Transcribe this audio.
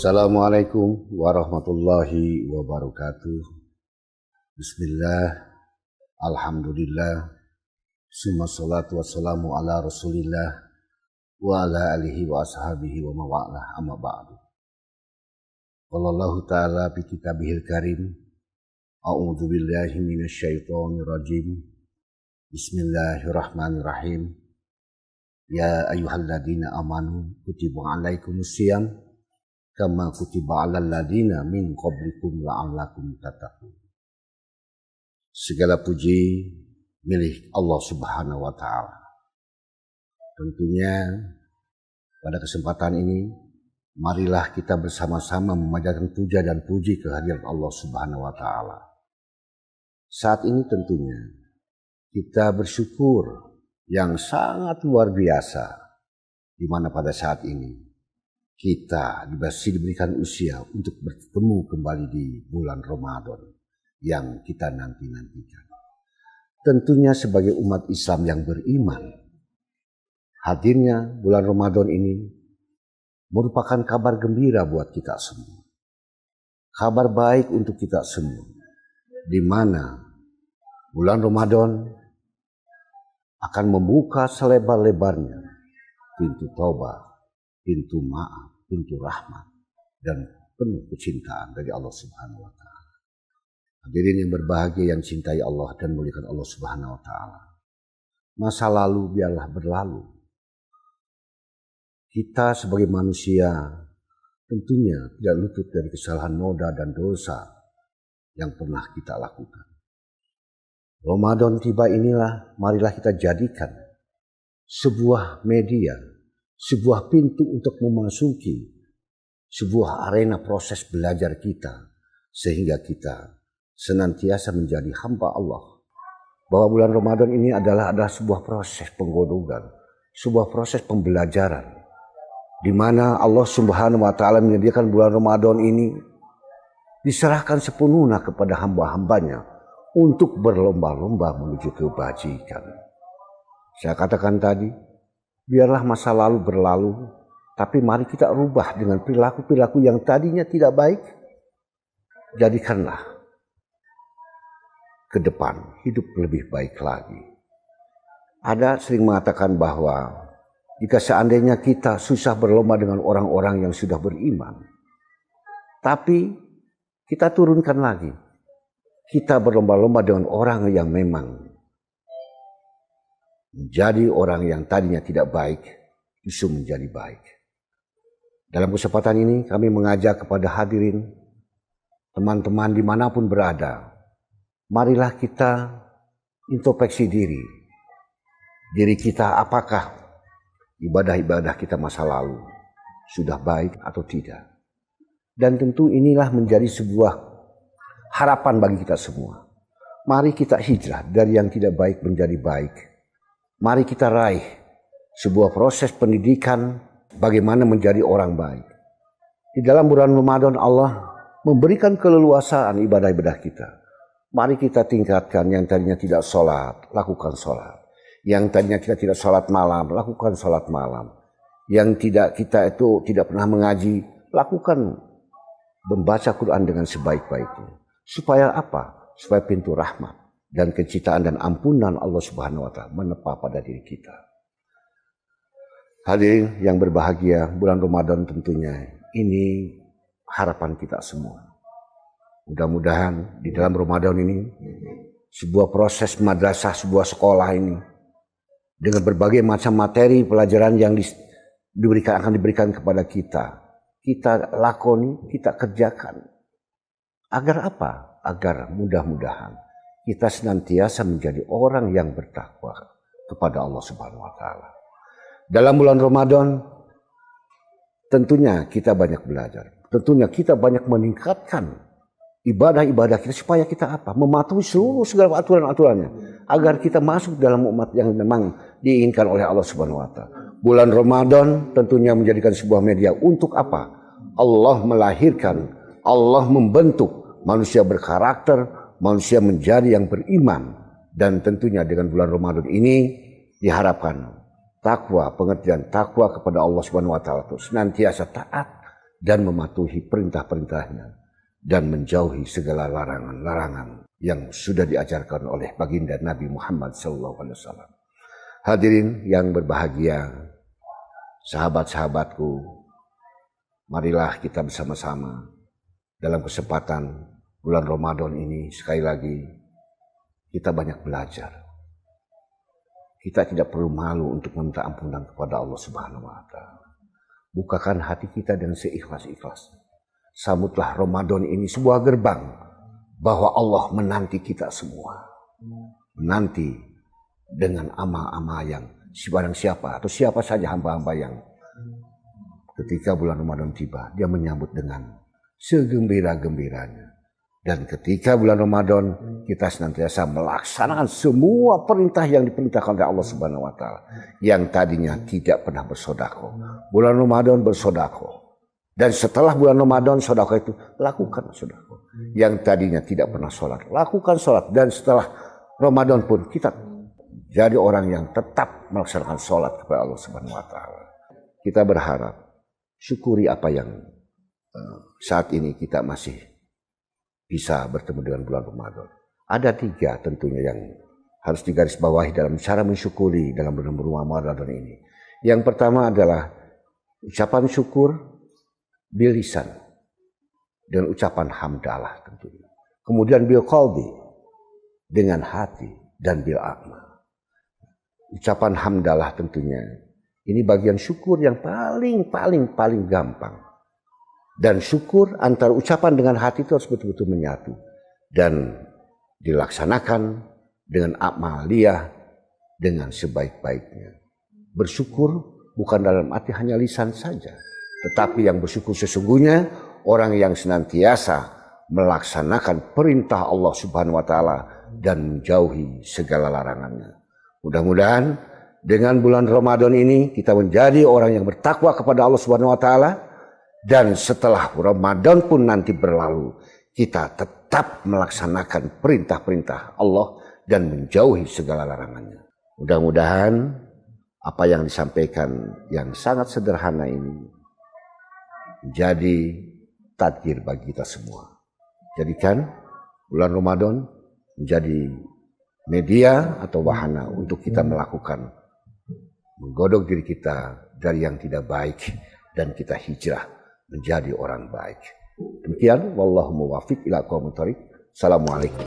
Assalamualaikum warahmatullahi wabarakatuh. Bismillah, alhamdulillah, summa salatu wassalamu ala rasulillah wa ala alihi wa ashabihi wa mawa'lah amma ba'du. Wallahu ta'ala bi kitabihil karim, a'udzu billahi minasyaitonir rajim. Bismillahirrahmanirrahim. Ya ayyuhalladzina amanu kutiba alaikumus shiyam kama kutiba 'alal ladzina min qablikum la'allakum tattaqun. Segala puji milik Allah Subhanahu wa taala. Tentunya pada kesempatan ini marilah kita bersama-sama memanjatkan puja dan puji kehadirat Allah Subhanahu wa taala. Saat ini tentunya kita bersyukur yang sangat luar biasa di mana pada saat ini kita masih diberikan usia untuk bertemu kembali di bulan Ramadan yang kita nanti-nantikan. Tentunya sebagai umat Islam yang beriman, hadirnya bulan Ramadan ini merupakan kabar gembira buat kita semua. Kabar baik untuk kita semua, di mana bulan Ramadan akan membuka selebar-lebarnya pintu taubat, pintu maaf, pintu rahmat, dan penuh kecintaan dari Allah Subhanahu wa taala. Hadirin yang berbahagia yang cintai Allah dan muliakan Allah Subhanahu wa taala. Masa lalu biarlah berlalu. Kita sebagai manusia tentunya tidak luput dari kesalahan noda dan dosa yang pernah kita lakukan. Ramadan tiba inilah, marilah kita jadikan sebuah media, sebuah pintu untuk memasuki sebuah arena proses belajar kita sehingga kita senantiasa menjadi hamba Allah. Bahwa bulan Ramadan ini adalah sebuah proses penggodogan, sebuah proses pembelajaran di mana Allah Subhanahu wa taala menyediakan bulan Ramadan ini diserahkan sepenuhnya kepada hamba-hambanya untuk berlomba-lomba menuju kebajikan. Saya katakan tadi, biarlah masa lalu berlalu, tapi mari kita rubah dengan perilaku-perilaku yang tadinya tidak baik. Jadikanlah ke depan hidup lebih baik lagi. Ada sering mengatakan bahwa jika seandainya kita susah berlomba dengan orang-orang yang sudah beriman, tapi kita turunkan lagi, kita berlomba-lomba dengan orang yang memang menjadi orang yang tadinya tidak baik, justru menjadi baik. Dalam kesempatan ini kami mengajak kepada hadirin, teman-teman dimanapun berada, marilah kita introspeksi diri. Diri kita apakah ibadah-ibadah kita masa lalu sudah baik atau tidak. Dan tentu inilah menjadi sebuah harapan bagi kita semua. Mari kita hijrah dari yang tidak baik menjadi baik. Mari kita raih sebuah proses pendidikan bagaimana menjadi orang baik. Di dalam bulan Ramadan Allah memberikan keleluasaan ibadah-ibadah kita. Mari kita tingkatkan yang tadinya tidak sholat, lakukan sholat. Yang tadinya kita tidak sholat malam, lakukan sholat malam. Yang kita itu tidak pernah mengaji, lakukan membaca Quran dengan sebaik-baiknya. Supaya apa? Supaya pintu rahmat dan kecintaan dan ampunan Allah Subhanahu wa taala menepah pada diri kita. Hadirin yang berbahagia, bulan Ramadan tentunya ini harapan kita semua. Mudah-mudahan di dalam Ramadan ini sebuah proses madrasah, sebuah sekolah ini dengan berbagai macam materi pelajaran yang akan diberikan kepada kita lakoni, kita kerjakan. Agar apa? Agar mudah-mudahan kita senantiasa menjadi orang yang bertakwa kepada Allah Subhanahu wa taala. Dalam bulan Ramadan tentunya kita banyak belajar. Tentunya kita banyak meningkatkan ibadah-ibadah kita supaya kita apa? Mematuhi seluruh segala aturan-aturannya agar kita masuk dalam umat yang memang diinginkan oleh Allah Subhanahu wa taala. Bulan Ramadan tentunya menjadikan sebuah media untuk apa? Allah melahirkan, Allah membentuk manusia berkarakter, manusia menjadi yang beriman. Dan tentunya dengan bulan Ramadan ini diharapkan takwa, pengertian takwa kepada Allah Subhanahu wa taala itu senantiasa taat dan mematuhi perintah-perintahnya dan menjauhi segala larangan-larangan yang sudah diajarkan oleh baginda Nabi Muhammad SAW. Hadirin yang berbahagia, sahabat-sahabatku, marilah kita bersama-sama dalam kesempatan bulan Ramadan ini sekali lagi kita banyak belajar. Kita tidak perlu malu untuk meminta ampunan kepada Allah Subhanahu wa Ta'ala. Bukakan hati kita dengan seikhlas-ikhlasnya. Sambutlah Ramadan ini sebuah gerbang bahwa Allah menanti kita semua. Menanti dengan amal-amal yang barang siapa atau siapa saja hamba-hamba yang ketika bulan Ramadan tiba, dia menyambut dengan segembira-gembiranya. Dan ketika bulan Ramadan kita senantiasa melaksanakan semua perintah yang diperintahkan oleh Allah Subhanahu wa Ta'ala. Yang tadinya tidak pernah bersedekah. Bulan Ramadan bersedekah. Dan setelah bulan Ramadan sedekah itu lakukan sedekah. Yang tadinya tidak pernah sholat, lakukan sholat. Dan setelah Ramadan pun kita jadi orang yang tetap melaksanakan sholat kepada Allah Subhanahu wa Ta'ala. Kita berharap syukuri apa yang saat ini kita masih bisa bertemu dengan bulan Ramadan. Ada 3 tentunya yang harus digarisbawahi dalam cara mensyukuri dalam bulan Ramadan ini. Yang pertama adalah ucapan syukur bil lisan dengan ucapan hamdalah tentunya. Kemudian bil qalbi dengan hati dan bil amal. Ucapan hamdalah tentunya ini bagian syukur yang paling gampang. Dan syukur antara ucapan dengan hati itu harus betul-betul menyatu. Dan dilaksanakan dengan amaliyah dengan sebaik-baiknya. Bersyukur bukan dalam arti hanya lisan saja. Tetapi yang bersyukur sesungguhnya orang yang senantiasa melaksanakan perintah Allah Subhanahu wa Ta'ala dan menjauhi segala larangannya. Mudah-mudahan dengan bulan Ramadan ini kita menjadi orang yang bertakwa kepada Allah Subhanahu wa Ta'ala. Dan setelah Ramadan pun nanti berlalu, kita tetap melaksanakan perintah-perintah Allah dan menjauhi segala larangannya. Mudah-mudahan apa yang disampaikan yang sangat sederhana ini menjadi tadkir bagi kita semua. Jadikan bulan Ramadan menjadi media atau wahana untuk kita melakukan menggodok diri kita dari yang tidak baik dan kita hijrah menjadi orang baik. Demikian, wallahu muwaffiq ila aqwamit thoriq. Assalamualaikum.